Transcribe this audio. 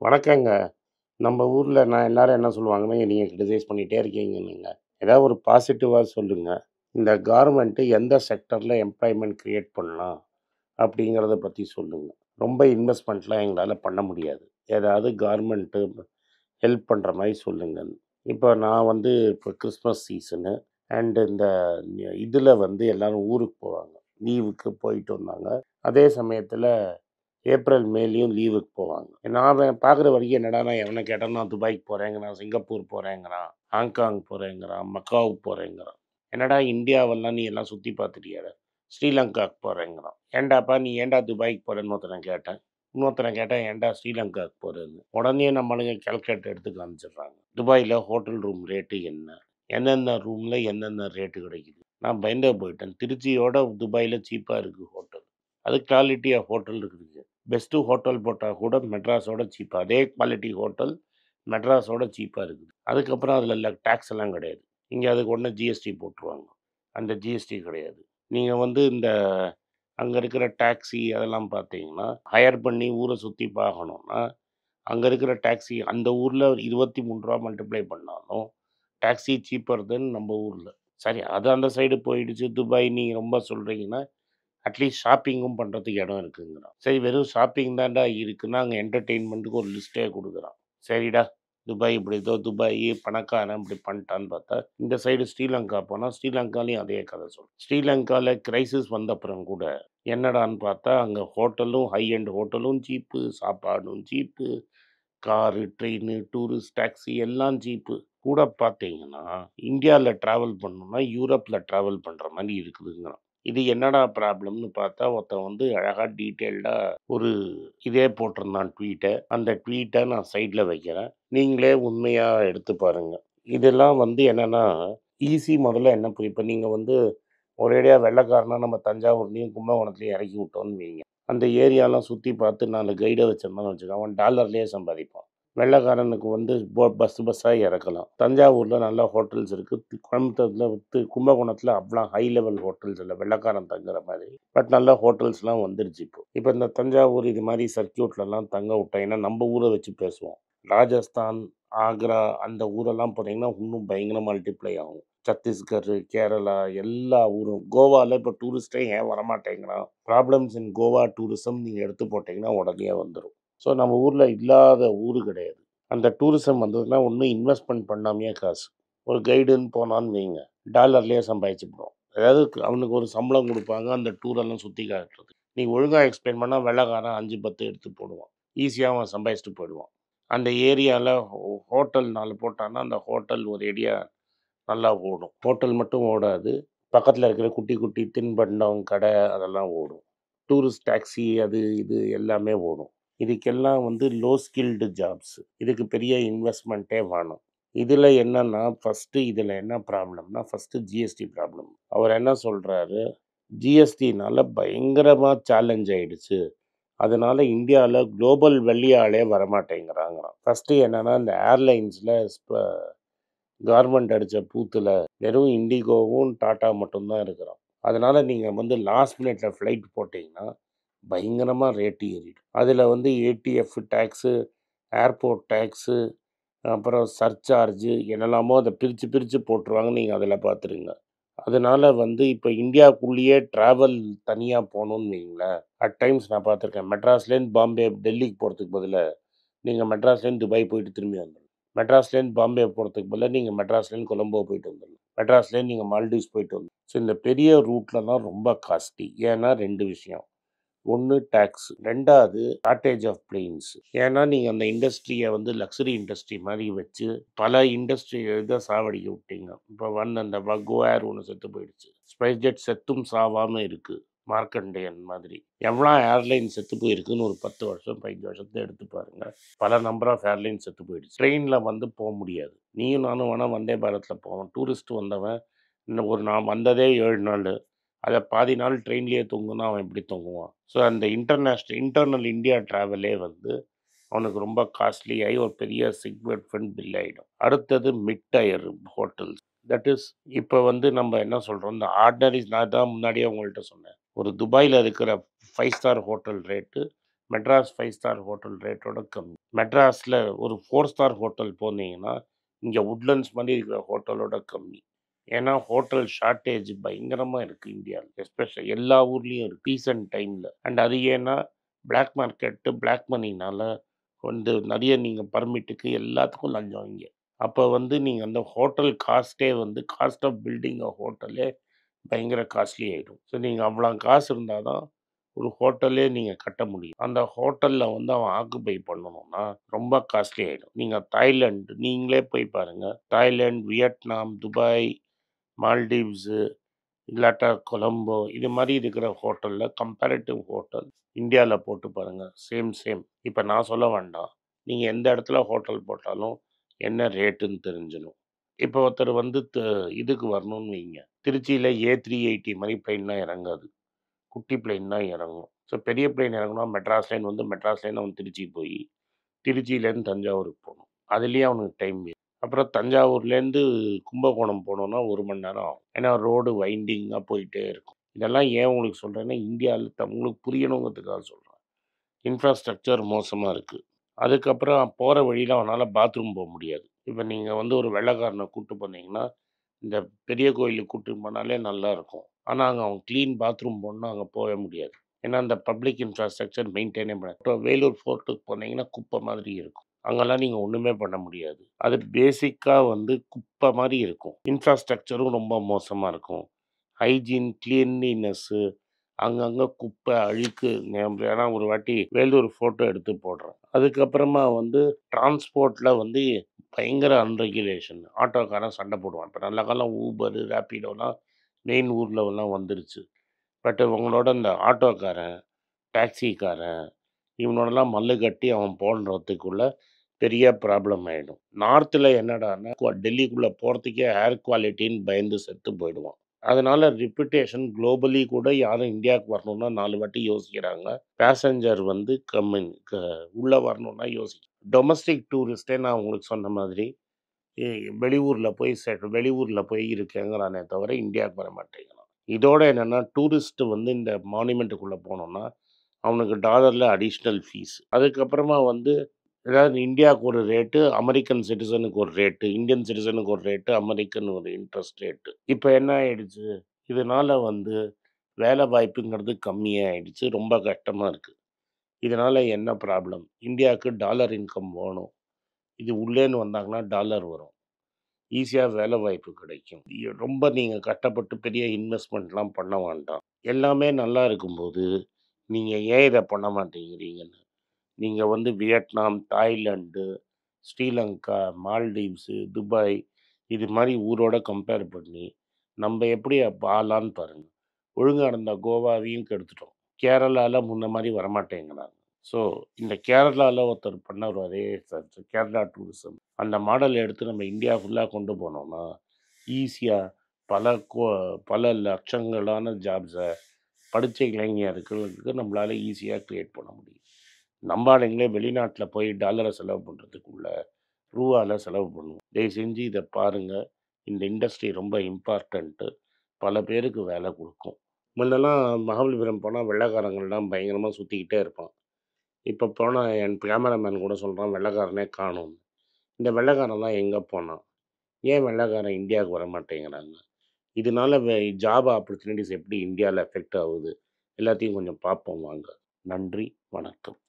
வணக்கங்க. நம்ம ஊர்ல நான் எல்லாரும் என்ன சொல்லுவாங்கன்னா, நீங்க கிரிட்டிசைஸ் பண்ணிட்டே இருக்கீங்கன்னுங்க. ஏதாவது ஒரு பாசிட்டிவா சொல்லுங்க. இந்த கார்மெண்ட் எந்த செக்டர்ல எம்ப்ளாய்மென்ட் கிரியேட் பண்ணலாம்? அப்படிங்கிறத பத்தி சொல்லுங்க. ரொம்ப இன்வெஸ்ட்மென்ட்லாம் எங்களால பண்ண முடியாது. ஏதாவது கார்மெண்ட் ஹெல்ப் பண்ற மாரி சொல்லுங்க. இப்போ நான் வந்து இப்போ கிறிஸ்மஸ் சீசனு இந்த இதுல வந்து எல்லாரும் ஊருக்கு போவாங்க. லீவுக்கு போயிட்டு வந்தாங்க. அதே சமயத்துல ஏப்ரல், மேலயும் லீவுக்கு போவாங்க. நான் பார்க்குற வரைக்கும் என்னடான்னா, எவன கேட்டாலும் நான் துபாய்க்கு போறேங்கிறான், சிங்கப்பூர் போறேங்கிறான், ஹாங்காங் போறேங்கிறான், மக்காவுக்கு போறேங்கிறான். என்னடா இந்தியாவெல்லாம் நீ எல்லாம் சுத்தி பார்த்துட்டியாடா? ஸ்ரீலங்காவுக்கு போறேங்கிறான். ஏன்டாப்பா நீ ஏன்டா துபாய்க்கு போறேன்னு ஒருத்தன கேட்டேன். இன்னொருத்தன கேட்டேன் ஏன்டா ஸ்ரீலங்காவுக்கு போறேன்னு. உடனே நம்மளுங்க கால்குலேட்டர் எடுத்து காமிச்சிடுறாங்க. துபாயில ஹோட்டல் ரூம் ரேட்டு என்ன? எந்தெந்த ரூம்ல எந்தெந்த ரேட்டு கிடைக்குது? நான் பயந்தே போயிட்டேன். திருச்சியோட துபாயில சீப்பா இருக்கு ஹோட்டல். அது குவாலிட்டி ஆஃப் ஹோட்டல் இருக்குது. பெஸ்ட்டு ஹோட்டல் போட்டால் கூட மெட்ராஸோட சீப்பாக அதே குவாலிட்டி ஹோட்டல் மெட்ராஸோட சீப்பாக இருக்குது. அதுக்கப்புறம் அதில் டேக்ஸ் எல்லாம் கிடையாது. இங்கே அதுக்கு ஒன்று ஜிஎஸ்டி போட்டுருவாங்க. அந்த ஜிஎஸ்டி கிடையாது. நீங்கள் வந்து இந்த அங்கே இருக்கிற டாக்ஸி அதெல்லாம் பார்த்தீங்கன்னா ஹையர் பண்ணி ஊரை சுற்றி பார்க்கணுன்னா அங்கே இருக்கிற டாக்ஸி அந்த ஊரில் 23 மல்டிப்ளை பண்ணாலும் டாக்ஸி சீப்பர் தென் நம்ம ஊரில். சரி அது அந்த சைடு போயிடுச்சு. துபாய் நீங்கள் ரொம்ப சொல்கிறீங்கன்னா அட்லீஸ்ட் ஷாப்பிங்கும் பண்ணுறதுக்கு இடம் இருக்குங்கிறான். சரி வெறும் ஷாப்பிங் தான்டா இருக்குன்னா, அங்கே என்டர்டெயின்மெண்ட்டுக்கு ஒரு லிஸ்ட்டே குடுக்குறான். சரிடா, துபாய் இப்படி ஏதோ துபாய் பணக்காரன் இப்படி பண்ணிட்டான்னு பார்த்தா, இந்த சைடு ஸ்ரீலங்கா போனா, ஸ்ரீலங்காலயும் அதே கதை சொல்லும். ஸ்ரீலங்கால கிரைசிஸ் வந்தப்புறம் கூட என்னடான்னு பார்த்தா, அங்க ஹோட்டலும் ஹை எண்ட் ஹோட்டலும் சீப்பு, சாப்பாடும் சீப்பு, காரு, ட்ரெயினு, டூரிஸ்ட் டாக்ஸி எல்லாம் சீப்பு. கூட பார்த்தீங்கன்னா, இந்தியால டிராவல் பண்ணணும்னா, யூரோப்ல டிராவல் பண்ற மாரி இருக்குதுங்கிறான். இது என்னடா ப்ராப்ளம்னு பார்த்தா, ஒருத்தன் வந்து அழகா டீட்டெயில்டா ஒரு இதே போட்டிருந்தான் ட்வீட்ட. அந்த ட்வீட்ட நான் சைட்ல வைக்கிறேன். நீங்களே உண்மையா எடுத்து பாருங்க. இதெல்லாம் வந்து என்னன்னா, முதல்ல என்ன இப்ப நீங்க வந்து ஒரேடியா வெள்ளைக்காரனா நம்ம தஞ்சாவூர்லயும், கும்பகோணத்துலயும் இறக்கி விட்டோம்னு வைங்க. அந்த ஏரியாலாம் சுத்தி பார்த்து 4 கைட வச்சிருந்தான்னு வச்சுக்கோங்க, அவன் டாலர்லயே சம்பாதிப்பான். வெள்ளைக்காரனுக்கு வந்து பஸ்ஸா இறக்கலாம். தஞ்சாவூர்ல நல்ல ஹோட்டல்ஸ் இருக்கு. கோயம்புத்தூர்ல கும்பகோணத்துல அவ்வளோ ஹை லெவல் ஹோட்டல்ஸ் இல்ல. வெள்ளைக்காரன் தங்குற மாதிரி. பட் நல்ல ஹோட்டல்ஸ்லாம் வந்துருச்சு இப்போ. இப்போ இந்த தஞ்சாவூர் இது மாதிரி சர்க்யூட்லலாம் தங்க விட்டாங்கன்னா, நம்ம ஊரை வச்சு பேசுவோம். ராஜஸ்தான், ஆக்ரா அந்த ஊரெல்லாம் போனீங்கன்னா, இன்னும் பயங்கர மல்டிப்ளை ஆகும். சத்தீஸ்கர், கேரளா எல்லா ஊரும். கோவால இப்போ டூரிஸ்ட்டே ஏன் வரமாட்டேங்கிறான்? ப்ராப்ளம்ஸ் இன் கோவா டூரிசம் நீங்க எடுத்து போட்டீங்கன்னா உடனே வந்துரும். ஸோ நம்ம ஊர்ல இல்லாத ஊரு கிடையாது. அந்த டூரிசம் வந்ததுன்னா ஒண்ணும் இன்வெஸ்ட்மென்ட் பண்ணாமயே காசு. ஒரு கைடுன்னு போனான்னு வைங்க, டாலர்லயே சம்பாதிச்சுப்புடுவான். அதாவது அவனுக்கு ஒரு சம்பளம் குடுப்பாங்க, அந்த டூரெல்லாம் சுத்தி காட்டுறது. நீ ஒழுங்கா எக்ஸ்பிளைன் பண்ணா வெள்ளைக்காரன் 5, 10 எடுத்து போடுவான். ஈஸியா அவன் சம்பாதிச்சுட்டு போயிடுவான். அந்த ஏரியால ஹோட்டல் 4 போட்டான்னா, அந்த ஹோட்டல் ஒரேடியா நல்லா ஓடும். ஹோட்டல் மட்டும் ஓடாது. பக்கத்துல இருக்கிற குட்டி, குட்டி தின்பண்டம் கடை அதெல்லாம் ஓடும். டூரிஸ்ட் டாக்ஸி அது இது எல்லாமே ஓடும். இதுக்கெல்லாம் வந்து லோ ஸ்கில்டு ஜாப்ஸ். இதுக்கு பெரிய இன்வெஸ்ட்மெண்ட்டே வேணாம். இதுல என்னன்னா, இதுல என்ன ப்ராப்ளம்னா, ஜிஎஸ்டி ப்ராப்ளம். அவர் என்ன சொல்றாரு, ஜிஎஸ்டினால பயங்கரமா சேலஞ்ச் ஆயிடுச்சு. அதனால இந்தியால குளோபல் வெளி ஆளே வரமாட்டேங்கிறாங்களாம். என்னன்னா, இந்த ஏர்லைன்ஸ்ல கார்மெண்ட் அடிச்ச பூத்துல வெறும் இண்டிகோவும், டாடா மட்டும் தான் இருக்கிறான். அதனால நீங்க வந்து லாஸ்ட் மினிட்ல ஃப்ளைட் போட்டீங்கன்னா, பயங்கரமா ரேட் ஏறிடும். அதுல வந்து ஏடிஎஃப் டாக்ஸு, ஏர்போர்ட் டாக்ஸு, அப்புறம் சர்சார்ஜ் என்னெல்லாமோ அத பிரிச்சு, பிரிச்சு போட்டுருவாங்க. நீங்க அதுல பார்த்துருங்க. அதனால வந்து இப்ப இந்தியாக்குள்ளேயே டிராவல் தனியா போணும்னு வைங்களேன், அட் டைம்ஸ் நான் பார்த்துருக்கேன். மெட்ராஸ்லேருந்து பாம்பே, டெல்லிக்கு போறதுக்கு பதிலா, நீங்க மெட்ராஸ்லேருந்து துபாய் போயிட்டு திரும்பி வந்துடலாம். மெட்ராஸ்லேருந்து பாம்பே போறதுக்கு பதிலா, நீங்க மெட்ராஸ்லேருந்து கொலம்போ போயிட்டு வந்துடலாம். மெட்ராஸ்லேருந்து நீங்க மால்டீவ்ஸ் போயிட்டு வந்துடலாம். ஸோ இந்த பெரிய ரூட்லலாம் ரொம்ப காஸ்ட்லி. ஏன்னா 2 விஷயம். 1 டாக்ஸ். 2வது ஷார்டேஜ் ஆஃப் பிளேன்ஸ். ஏன்னா நீங்க அந்த இண்டஸ்ட்ரிய வந்து லக்ஸரி இண்டஸ்ட்ரி மாரி வச்சு, பல இண்டஸ்ட்ரி இத சாவடிக்க விட்டீங்க. இப்ப வந்த அந்த வகோ ஏர் ஒண்ணு செத்து போயிடுச்சு. ஸ்பைஸ் ஜெட் செத்தும் சாவாம இருக்கு. மார்க்கண்டேயன் மாதிரி. எவ்வளோ ஏர்லைன் செத்து போயிருக்குன்னு ஒரு 10 வருஷம், 15 வருஷத்துல எடுத்து பாருங்க. பல நம்பர் ஆஃப் ஏர்லைன் செத்து போயிடுச்சு. ட்ரெயின்ல வந்து முடியாது. நீயும் நானும் வேணா வந்தே பாரத்ல போவோம். டூரிஸ்ட் வந்தவன், இன்னும் நான் வந்ததே 7 நாளு. அத பாதி நாள் ட்ரெயின்லயே தூங்குனா அவன் எப்படி தூங்குவான்? ஸோ அந்த இன்டர்னல் இந்தியா டிராவலே வந்து அவனுக்கு ரொம்ப காஸ்ட்லி ஆயி ஒரு பெரிய சிக்வெட் பில் ஆயிடும். அடுத்தது mid tier hotels. That is இப்ப வந்து நம்ம என்ன சொல்றோம், இந்த ஆர்டினரி நான் தான் முன்னாடியே உங்கள்ட்ட சொன்னேன். ஒரு துபாய்ல இருக்கிற 5 star hotel rate Madras 5 star hotel ரேட்டோட கம்மி. மெட்ராஸில் ஒரு 4 ஸ்டார் ஹோட்டல் போனீங்கன்னா, இங்கே உட்லண்ட்ஸ் மாதிரி இருக்கிற ஹோட்டலோட கம்மி. ஏன்னா ஹோட்டல் ஷார்ட்டேஜ் பயங்கரமாக இருக்குது இந்தியாவில். எஸ்பெஷல் எல்லா ஊர்லேயும் இருக்குது சீசன் டைமில். அண்ட் அது ஏன்னா பிளாக் மார்க்கெட்டு, பிளாக் மணினால வந்து நிறைய நீங்கள் பர்மிட்டுக்கு எல்லாத்துக்கும் லஞ்சம் இங்கே. அப்போ வந்து நீங்கள் அந்த ஹோட்டல் காஸ்ட்டே வந்து காஸ்ட் ஆஃப் பில்டிங் அ ஹோட்டலே பயங்கர காஸ்ட்லி ஆகிடும். ஸோ நீங்கள் அவ்வளோ காசு இருந்தால் தான் ஒரு ஹோட்டலே நீங்கள் கட்ட முடியும். அந்த ஹோட்டலில் வந்து அவன் ஆக்குபை பண்ணணும்னா ரொம்ப காஸ்ட்லி ஆகிடும். நீங்கள் தாய்லாந்து நீங்களே போய் பாருங்கள். தாய்லாந்து, வியட்நாம், துபாய், மால்டீவ்ஸு இல்லாட்டா கொலம்போ இது மாதிரி இருக்கிற ஹோட்டலில் கம்பேரிட்டிவ் ஹோட்டல் இந்தியாவில் போட்டு பாருங்கள். Same same. இப்போ நான் சொல்ல வேண்டாம். நீங்கள் எந்த இடத்துல ஹோட்டல் போட்டாலும் என்ன ரேட்டுன்னு தெரிஞ்சிடும். இப்போ ஒருத்தர் வந்து இதுக்கு வரணும்னு வைங்க. திருச்சியில் A380 மாதிரி பிளெயின்லாம் இறங்காது. குட்டி பிளெயின் தான் இறங்கும். ஸோ பெரிய பிளெயின் இறங்கணும்னா மெட்ராஸ்லேருந்து வந்து மெட்ராஸ்லேருந்து அவன் திருச்சி போய் திருச்சியிலேருந்து தஞ்சாவூருக்கு போகணும். அதுலேயே அவனுக்கு டைம் வேணும். அப்புறம் தஞ்சாவூர்லேருந்து கும்பகோணம் போகணுன்னா 1 மணி நேரம் ஆகும். ஏன்னா ரோடு வைண்டிங்காக போயிட்டே இருக்கும். இதெல்லாம் ஏன் உங்களுக்கு சொல்கிறேன்னா இந்தியாவில் உங்களுக்கு புரியணுங்கிறதுக்காக சொல்கிறேன். இன்ஃப்ராஸ்ட்ரக்சர் மோசமாக இருக்குது. அதுக்கப்புறம் போகிற வழியில் அவனால் பாத்ரூம் போக முடியாது. இப்போ நீங்கள் வந்து ஒரு வெள்ளைக்காரனை கூப்பிட்டு போனீங்கன்னா இந்த பெரிய கோயிலுக்கு கூப்பிட்டு போனாலே நல்லா இருக்கும். ஆனால் அங்கே அவன் க்ளீன் பாத்ரூம் போகணுன்னா அங்கே போகவே முடியாது. ஏன்னா அந்த பப்ளிக் இன்ஃப்ராஸ்ட்ரக்சர் மெயின்டைனே பண்ண. இப்போ வேலூர் ஃபோர்ட்டுக்கு போனீங்கன்னா குப்பை மாதிரி இருக்கும். அங்கெல்லாம் நீங்கள் ஒன்றுமே பண்ண முடியாது. அது பேசிக்காக வந்து குப்பை மாதிரி இருக்கும். இன்ஃப்ராஸ்ட்ரக்சரும் ரொம்ப மோசமாக இருக்கும். ஹைஜீன், கிளீன்லினஸ்ஸு அங்கங்கே குப்பை, அழுக்கு. ஏன்னா ஒரு வாட்டி வேலூர் ஃபோட்டோ எடுத்து போடுறேன். அதுக்கப்புறமா வந்து டிரான்ஸ்போர்ட்டில் வந்து பயங்கர அன்ரெகுலேஷன். ஆட்டோக்காரன் சண்டை போடுவான். இப்போ நல்ல காலம் ஊபரு, ரேப்பிடோலாம் மெயின் ஊர்லலாம் வந்துருச்சு. பட் உங்களோட இந்த ஆட்டோக்காரன், டாக்ஸிக்காரன் இவனோடலாம் மல்லு கட்டி அவன் போடுறதுக்குள்ள பெரிய ப்ராப்ளம் ஆகிடும். நார்த்தில் என்னடான்னா டெல்லிக்குள்ளே போகிறதுக்கே ஏர் குவாலிட்டின்னு பயந்து செத்து போயிடுவான். அதனால ரிப்புடேஷன் குளோபலி கூட யாரும் இந்தியாவுக்கு வரணும்னா 4 வாட்டி யோசிக்கிறாங்க. பேசஞ்சர் வந்து உள்ளே வரணும்னா டொமஸ்டிக் டூரிஸ்ட்டே நான் உங்களுக்கு சொன்ன மாதிரி வெளியூரில் போய் இருக்கேங்கிறானே தவிர இந்தியாவுக்கு வர மாட்டேங்கிறான். இதோட என்னென்னா டூரிஸ்ட்டு வந்து இந்த மானுமெண்ட்டுக்குள்ளே போனோன்னா அவனுக்கு டாலரில் அடிஷ்னல் ஃபீஸ். அதுக்கப்புறமா வந்து ஏதாவது இந்தியாவுக்கு ஒரு ரேட்டு, அமெரிக்கன் சிட்டிசனுக்கு ஒரு ரேட்டு, இந்தியன் சிட்டிசனுக்கு ஒரு ரேட்டு, அமெரிக்கன் ஒரு இன்ட்ரெஸ்ட் ரேட்டு. இப்போ என்ன ஆயிடுச்சு? இதனால் வந்து வேலை வாய்ப்புங்கிறது கம்மியாகிடுச்சு. ரொம்ப கஷ்டமாக இருக்குது. இதனால் என்ன ப்ராப்ளம்? இந்தியாவுக்கு டாலர் இன்கம் வேணும். இது உள்ளேன்னு வந்தாங்கன்னா டாலர் வரும். ஈஸியாக வேலை வாய்ப்பு கிடைக்கும். ரொம்ப நீங்கள் கஷ்டப்பட்டு பெரிய இன்வெஸ்ட்மெண்ட்லாம் பண்ண வேண்டாம். எல்லாமே நல்லா இருக்கும்போது நீங்கள் ஏன் இதை பண்ண மாட்டேங்கிறீங்கன்னு. நீங்கள் வந்து வியட்நாம், தாய்லாந்து, ஸ்ரீலங்கா, மால்டீவ்ஸு, துபாய் இது மாதிரி ஊரோட கம்பேர் பண்ணி நம்ம எப்படி ஆளான்னு பாருங்கள். ஒழுங்காக இருந்தால் கோவாவையும் கெடுத்துட்டோம். கேரளாவில் முன்ன மாதிரி வரமாட்டேங்கிறாங்க. ஸோ இந்த கேரளாவில் ஒருத்தர் பண்ணவர் அதே கேரளா டூரிசம் அந்த மாடல் எடுத்து நம்ம இந்தியா ஃபுல்லாக கொண்டு போனோம்னா ஈஸியாக பல லட்சங்களான ஜாப்ஸை படித்த இளைஞர்களுக்கு நம்மளால் ஈஸியாக க்ரியேட் பண்ண முடியும். நம்ம ஆளுங்களே வெளிநாட்டில் போய் டாலரை செலவு பண்ணுறதுக்குள்ள ரூபாவில் செலவு பண்ணுவோம். தயவு செஞ்சு இதை பாருங்கள். இந்த இண்டஸ்ட்ரி ரொம்ப இம்பார்ட்டண்ட்டு. பல பேருக்கு வேலை கொடுக்கும். முன்னெல்லாம் மகாபலிபுரம் போனால் வெள்ளைக்காரங்கள்லாம் பயங்கரமாக சுற்றிக்கிட்டே இருப்பான். இப்போ போனால் என் கேமராமேன் கூட சொல்கிறான் வெள்ளைக்காரனே காணோம்னு. இந்த வெள்ளைக்காரன்லாம் எங்கே போனான்? ஏன் வெள்ளைக்காரன் இந்தியாவுக்கு வர மாட்டேங்கிறாங்க? இதனால ஜாப் ஆப்பர்ச்சுனிட்டிஸ் எப்படி இந்தியாவில் எஃபெக்ட் ஆகுது? எல்லாத்தையும் கொஞ்சம் பார்ப்போம் வாங்க. நன்றி, வணக்கம்.